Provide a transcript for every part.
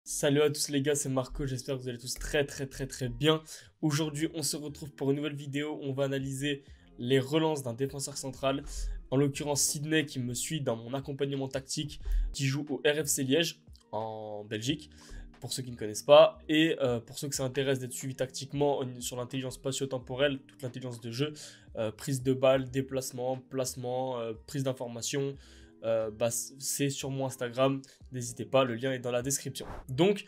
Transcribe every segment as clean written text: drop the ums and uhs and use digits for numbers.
Salut à tous les gars, c'est Marco, j'espère que vous allez tous très bien. Aujourd'hui, on se retrouve pour une nouvelle vidéo, on va analyser les relances d'un défenseur central, en l'occurrence Sydney qui me suit dans mon accompagnement tactique, qui joue au RFC Liège en Belgique, pour ceux qui ne connaissent pas, et pour ceux que ça intéresse d'être suivi tactiquement sur l'intelligence spatio-temporelle, toute l'intelligence de jeu, prise de balle, déplacement, placement, prise d'information. C'est sur mon Instagram, n'hésitez pas, le lien est dans la description. Donc,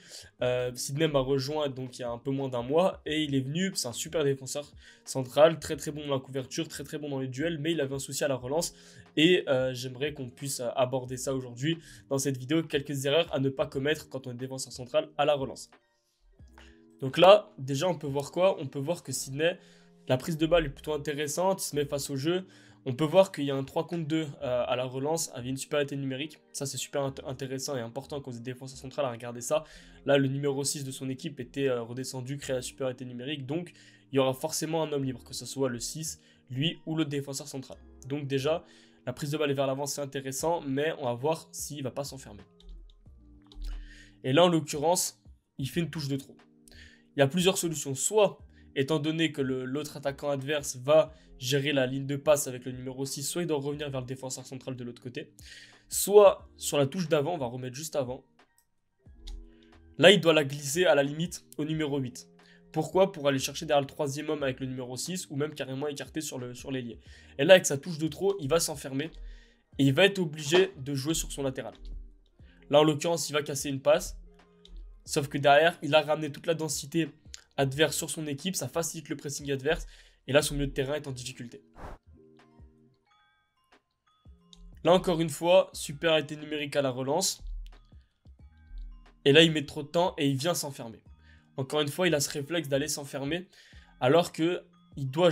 Sydney m'a rejoint donc, il y a un peu moins d'un mois et il est venu, c'est un super défenseur central, très bon dans la couverture, très bon dans les duels, mais il avait un souci à la relance et j'aimerais qu'on puisse aborder ça aujourd'hui dans cette vidéo, quelques erreurs à ne pas commettre quand on est défenseur central à la relance. Donc là, déjà on peut voir quoi? On peut voir que Sydney, la prise de balle est plutôt intéressante, il se met face au jeu. On peut voir qu'il y a un 3 contre 2 à la relance avec une supériorité numérique. Ça, c'est super intéressant et important quand vous êtes défenseur central à regarder ça. Là, le numéro 6 de son équipe était redescendu, créé la supériorité numérique. Donc, il y aura forcément un homme libre, que ce soit le 6, lui ou le défenseur central. Donc déjà, la prise de balle vers l'avant, c'est intéressant, mais on va voir s'il ne va pas s'enfermer. Et là, en l'occurrence, il fait une touche de trop. Il y a plusieurs solutions. Soit, étant donné que l'autre attaquant adverse va gérer la ligne de passe avec le numéro 6, soit il doit revenir vers le défenseur central de l'autre côté. Soit, sur la touche d'avant, on va remettre juste avant. Là, il doit la glisser à la limite au numéro 8. Pourquoi? Pour aller chercher derrière le troisième homme avec le numéro 6 ou même carrément écarté sur l'ailier. Et là, avec sa touche de trop, il va s'enfermer et il va être obligé de jouer sur son latéral. Là, en l'occurrence, il va casser une passe. Sauf que derrière, il a ramené toute la densité adverse sur son équipe, ça facilite le pressing adverse, et là son milieu de terrain est en difficulté. Là encore une fois, supériorité numérique à la relance, et là il met trop de temps et il vient s'enfermer. Encore une fois, il a ce réflexe d'aller s'enfermer, alors que il doit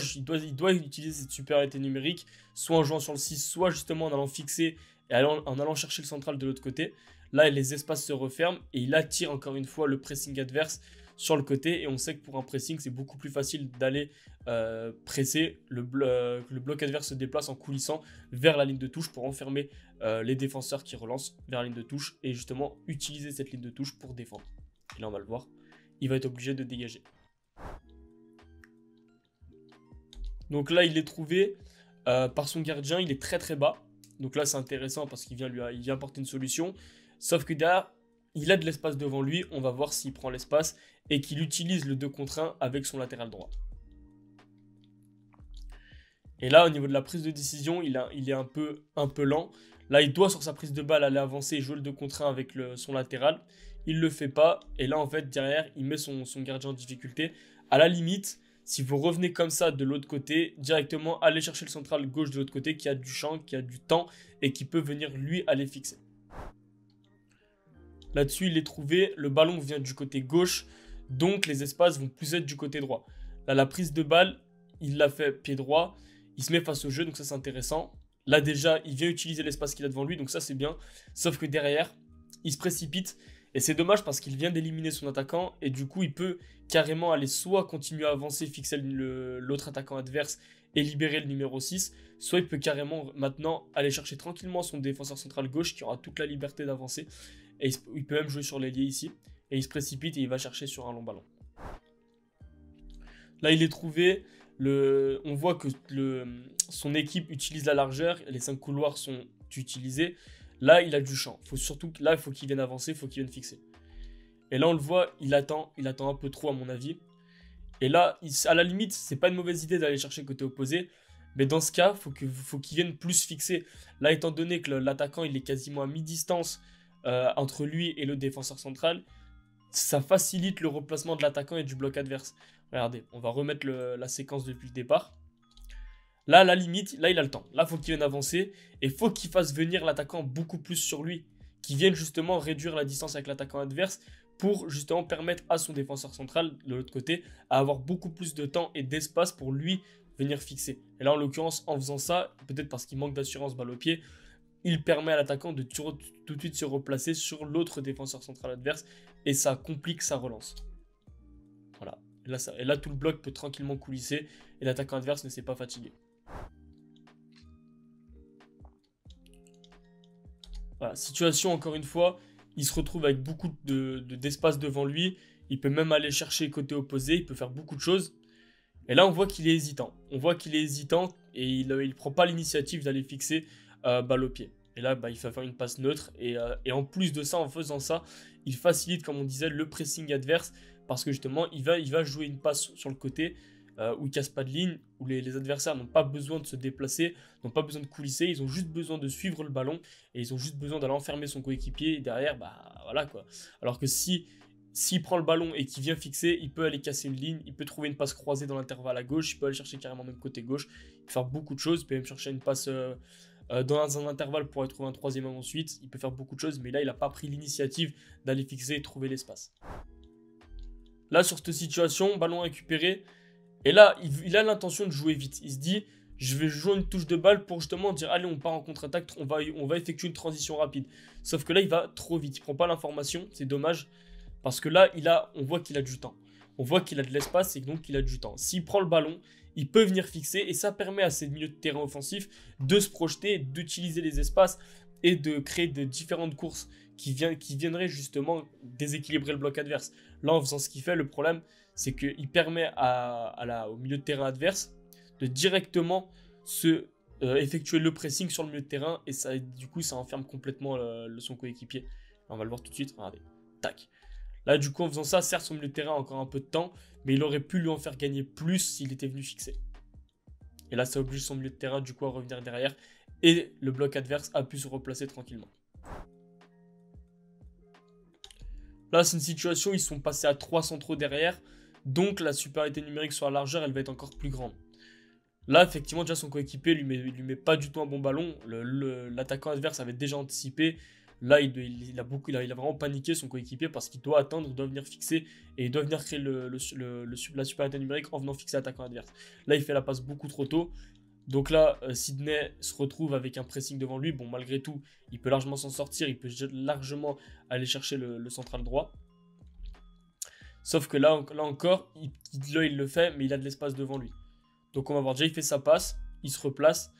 utiliser cette supériorité numérique, soit en jouant sur le 6, soit justement en allant fixer et en allant chercher le central de l'autre côté. Là, les espaces se referment et il attire encore une fois le pressing adverse sur le côté. Et on sait que pour un pressing, c'est beaucoup plus facile d'aller presser. Le bloc adverse se déplace en coulissant vers la ligne de touche pour enfermer les défenseurs qui relancent vers la ligne de touche et justement utiliser cette ligne de touche pour défendre. Et là, on va le voir, il va être obligé de dégager. Donc là, il est trouvé par son gardien, il est très bas. Donc là, c'est intéressant parce qu'il vient apporter une solution. Sauf que derrière, il a de l'espace devant lui. On va voir s'il prend l'espace et qu'il utilise le 2 contre 1 avec son latéral droit. Et là, au niveau de la prise de décision, il est un peu lent. Là, il doit, sur sa prise de balle, aller avancer et jouer le 2 contre 1 avec son latéral. Il ne le fait pas. Et là, en fait, derrière, il met son gardien en difficulté. À la limite, si vous revenez comme ça de l'autre côté, directement aller chercher le central gauche de l'autre côté qui a du champ, qui a du temps et qui peut venir lui aller fixer. Là-dessus, il est trouvé, le ballon vient du côté gauche, donc les espaces vont plus être du côté droit. Là, la prise de balle, il l'a fait pied droit, il se met face au jeu, donc ça c'est intéressant. Là déjà, il vient utiliser l'espace qu'il a devant lui, donc ça c'est bien. Sauf que derrière, il se précipite. Et c'est dommage parce qu'il vient d'éliminer son attaquant et du coup il peut carrément aller soit continuer à avancer, fixer l'autre attaquant adverse et libérer le numéro 6, soit il peut carrément maintenant aller chercher tranquillement son défenseur central gauche qui aura toute la liberté d'avancer et il peut même jouer sur l'ailier ici et il se précipite et il va chercher sur un long ballon. Là il est trouvé, on voit que son équipe utilise la largeur, les 5 couloirs sont utilisés. Là, il a du champ. Là, il faut qu'il vienne avancer, il faut qu'il vienne fixer. Et là, on le voit, il attend un peu trop à mon avis. Et là, à la limite, c'est pas une mauvaise idée d'aller chercher le côté opposé. Mais dans ce cas, faut qu'il vienne plus fixer. Là, étant donné que l'attaquant, il est quasiment à mi-distance entre lui et le défenseur central, ça facilite le replacement de l'attaquant et du bloc adverse. Regardez, on va remettre la séquence depuis le départ. Là, à la limite, là, il a le temps. Là, il faut qu'il vienne avancer et il faut qu'il fasse venir l'attaquant beaucoup plus sur lui. Qu'il vienne justement réduire la distance avec l'attaquant adverse pour justement permettre à son défenseur central, de l'autre côté, à avoir beaucoup plus de temps et d'espace pour lui venir fixer. Et là, en l'occurrence, en faisant ça, peut-être parce qu'il manque d'assurance balle au pied, il permet à l'attaquant de tout de suite se replacer sur l'autre défenseur central adverse et ça complique sa relance. Voilà. Et là, tout le bloc peut tranquillement coulisser et l'attaquant adverse ne s'est pas fatigué. Voilà, situation encore une fois il se retrouve avec beaucoup d'espace devant lui. Il peut même aller chercher côté opposé, il peut faire beaucoup de choses. Et là, on voit qu'il est hésitant. On voit qu'il est hésitant et il prend pas l'initiative d'aller fixer balle au pied. Et là, il va faire une passe neutre. Et en plus de ça, en faisant ça, il facilite, comme on disait, le pressing adverse. Parce que justement, il va jouer une passe sur le côté où il casse pas de ligne, où les adversaires n'ont pas besoin de se déplacer, n'ont pas besoin de coulisser. Ils ont juste besoin de suivre le ballon et ils ont juste besoin d'aller enfermer son coéquipier. Et derrière, voilà quoi. Alors que s'il prend le ballon et qu'il vient fixer, il peut aller casser une ligne, il peut trouver une passe croisée dans l'intervalle à gauche, il peut aller chercher carrément même côté gauche, il peut faire beaucoup de choses, il peut même chercher une passe dans un intervalle pour aller trouver un troisième homme ensuite, il peut faire beaucoup de choses, mais là il n'a pas pris l'initiative d'aller fixer et trouver l'espace. Là sur cette situation, ballon récupéré, et là il a l'intention de jouer vite, il se dit je vais jouer une touche de balle pour justement dire allez on part en contre-attaque, on va effectuer une transition rapide. Sauf que là il va trop vite, il prend pas l'information, c'est dommage. Parce que là, on voit qu'il a du temps. On voit qu'il a de l'espace et donc il a du temps. S'il prend le ballon, il peut venir fixer et ça permet à ses milieux de terrain offensifs de se projeter, d'utiliser les espaces et de créer de différentes courses qui viendraient justement déséquilibrer le bloc adverse. Là, en faisant ce qu'il fait, le problème, c'est qu'il permet au milieu de terrain adverse de directement effectuer le pressing sur le milieu de terrain et ça, du coup, ça enferme complètement son coéquipier. On va le voir tout de suite. Regardez. Tac. Là, du coup, en faisant ça, certes, son milieu de terrain a encore un peu de temps, mais il aurait pu lui en faire gagner plus s'il était venu fixer. Et là, ça oblige son milieu de terrain, du coup, à revenir derrière. Et le bloc adverse a pu se replacer tranquillement. Là, c'est une situation où ils sont passés à 3 centraux derrière. Donc, la supériorité numérique sur la largeur, elle va être encore plus grande. Là, effectivement, déjà, son coéquipier lui met pas du tout un bon ballon. L'attaquant adverse avait déjà anticipé. Là, il a vraiment paniqué son coéquipier parce qu'il doit attendre, il doit venir fixer et il doit venir créer la supériorité numérique en venant fixer l'attaquant adverse. Là, il fait la passe beaucoup trop tôt. Donc là, Sydney se retrouve avec un pressing devant lui. Bon, malgré tout, il peut largement s'en sortir, il peut largement aller chercher le central droit. Sauf que là encore, il le fait, mais il a de l'espace devant lui. Donc on va voir, déjà il fait sa passe, il se replace.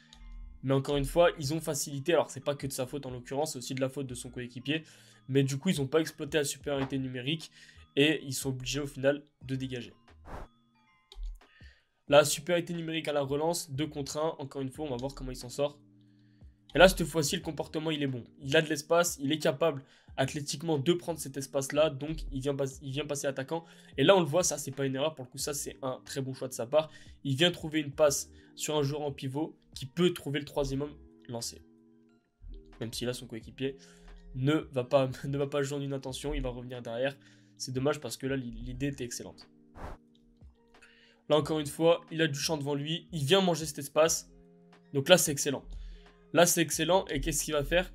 Mais encore une fois, ils ont facilité. Alors, c'est pas que de sa faute en l'occurrence, c'est aussi de la faute de son coéquipier. Mais du coup, ils n'ont pas exploité la supériorité numérique et ils sont obligés au final de dégager. La supériorité numérique à la relance, 2 contre 1. Encore une fois, on va voir comment il s'en sort. Et là, cette fois-ci, le comportement, il est bon. Il a de l'espace, il est capable athlétiquement de prendre cet espace-là. Donc, il vient passer attaquant. Et là, on le voit, ça, c'est pas une erreur. Pour le coup, ça, c'est un très bon choix de sa part. Il vient trouver une passe sur un joueur en pivot qui peut trouver le troisième homme lancé. Même si là, son coéquipier ne va pas jouer en inattention, il va revenir derrière. C'est dommage parce que là, l'idée était excellente. Là, encore une fois, il a du champ devant lui. Il vient manger cet espace. Donc là, c'est excellent. Là, c'est excellent. Et qu'est-ce qu'il va faire?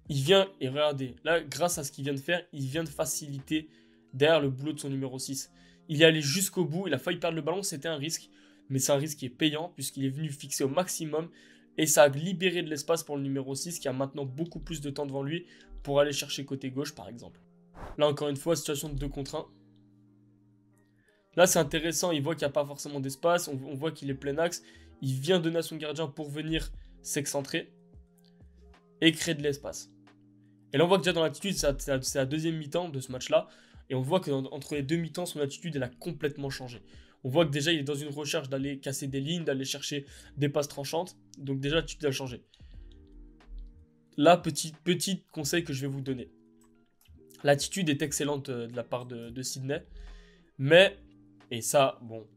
Il vient, et regardez, là, grâce à ce qu'il vient de faire, il vient de faciliter derrière le boulot de son numéro 6. Il est allé jusqu'au bout, il a failli perdre le ballon, c'était un risque. Mais c'est un risque qui est payant puisqu'il est venu fixer au maximum et ça a libéré de l'espace pour le numéro 6 qui a maintenant beaucoup plus de temps devant lui pour aller chercher côté gauche par exemple. Là encore une fois, situation de 2 contre 1. Là c'est intéressant, il voit qu'il n'y a pas forcément d'espace, on voit qu'il est plein axe. Il vient donner à son gardien pour venir s'excentrer et créer de l'espace. Et là on voit que déjà dans l'attitude, c'est la deuxième mi-temps de ce match-là. Et on voit qu'entre les deux mi-temps, son attitude elle a complètement changé. On voit que déjà il est dans une recherche d'aller casser des lignes, d'aller chercher des passes tranchantes. Donc déjà l'attitude a changé. Là, petit conseil que je vais vous donner. L'attitude est excellente de la part de Sydney. Mais, et ça, bon,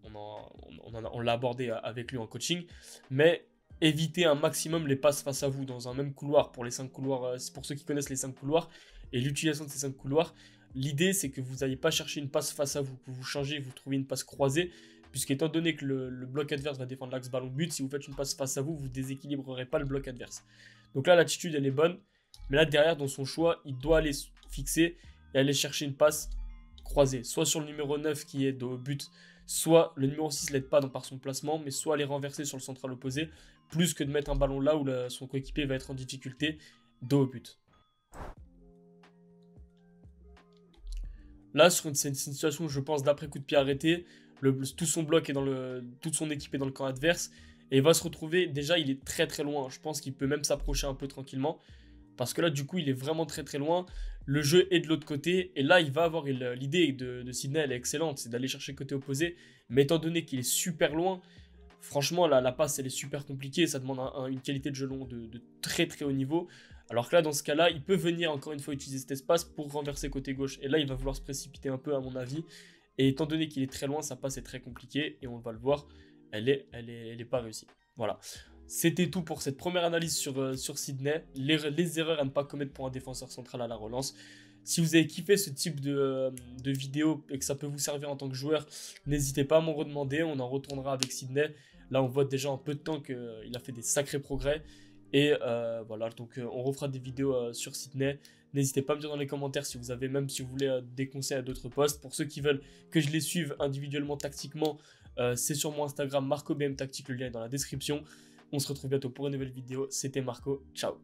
on l'a abordé avec lui en coaching. Mais évitez un maximum les passes face à vous dans un même couloir pour les 5 couloirs. Pour ceux qui connaissent les 5 couloirs et l'utilisation de ces 5 couloirs. L'idée, c'est que vous n'allez pas chercher une passe face à vous, que vous changez, vous trouvez une passe croisée, puisqu'étant donné que le bloc adverse va défendre l'axe ballon-but, si vous faites une passe face à vous, vous ne déséquilibrerez pas le bloc adverse. Donc là, l'attitude, elle est bonne, mais là, derrière, dans son choix, il doit aller fixer et aller chercher une passe croisée, soit sur le numéro 9 qui est au but, soit le numéro 6 l'aide pas par son placement, mais soit aller renverser sur le central opposé, plus que de mettre un ballon là où son coéquipier va être en difficulté, dos au but. Là, c'est une situation, je pense, d'après coup de pied arrêté. Tout son bloc est toute son équipe est dans le camp adverse. Et il va se retrouver, déjà, il est très très loin. Je pense qu'il peut même s'approcher un peu tranquillement. Parce que là, du coup, il est vraiment très très loin. Le jeu est de l'autre côté. Et là, il va avoir l'idée de Sydney, elle est excellente. C'est d'aller chercher le côté opposé. Mais étant donné qu'il est super loin, franchement, la passe, elle est super compliquée. Ça demande une qualité de jeu long de très très haut niveau. Alors que là, dans ce cas-là, il peut venir encore une fois utiliser cet espace pour renverser côté gauche. Et là, il va vouloir se précipiter un peu, à mon avis. Et étant donné qu'il est très loin, sa passe est très compliquée. Et on va le voir, elle est pas réussie. Voilà. C'était tout pour cette première analyse sur Sydney. Les erreurs à ne pas commettre pour un défenseur central à la relance. Si vous avez kiffé ce type de vidéo et que ça peut vous servir en tant que joueur, n'hésitez pas à m'en redemander. On en retournera avec Sydney. Là, on voit déjà en peu de temps qu'il a fait des sacrés progrès. Et voilà, donc on refera des vidéos sur Sydney. N'hésitez pas à me dire dans les commentaires si vous avez, même si vous voulez des conseils à d'autres postes. Pour ceux qui veulent que je les suive individuellement, tactiquement, c'est sur mon Instagram, MarcoBM Tactique, le lien est dans la description. On se retrouve bientôt pour une nouvelle vidéo. C'était Marco, ciao.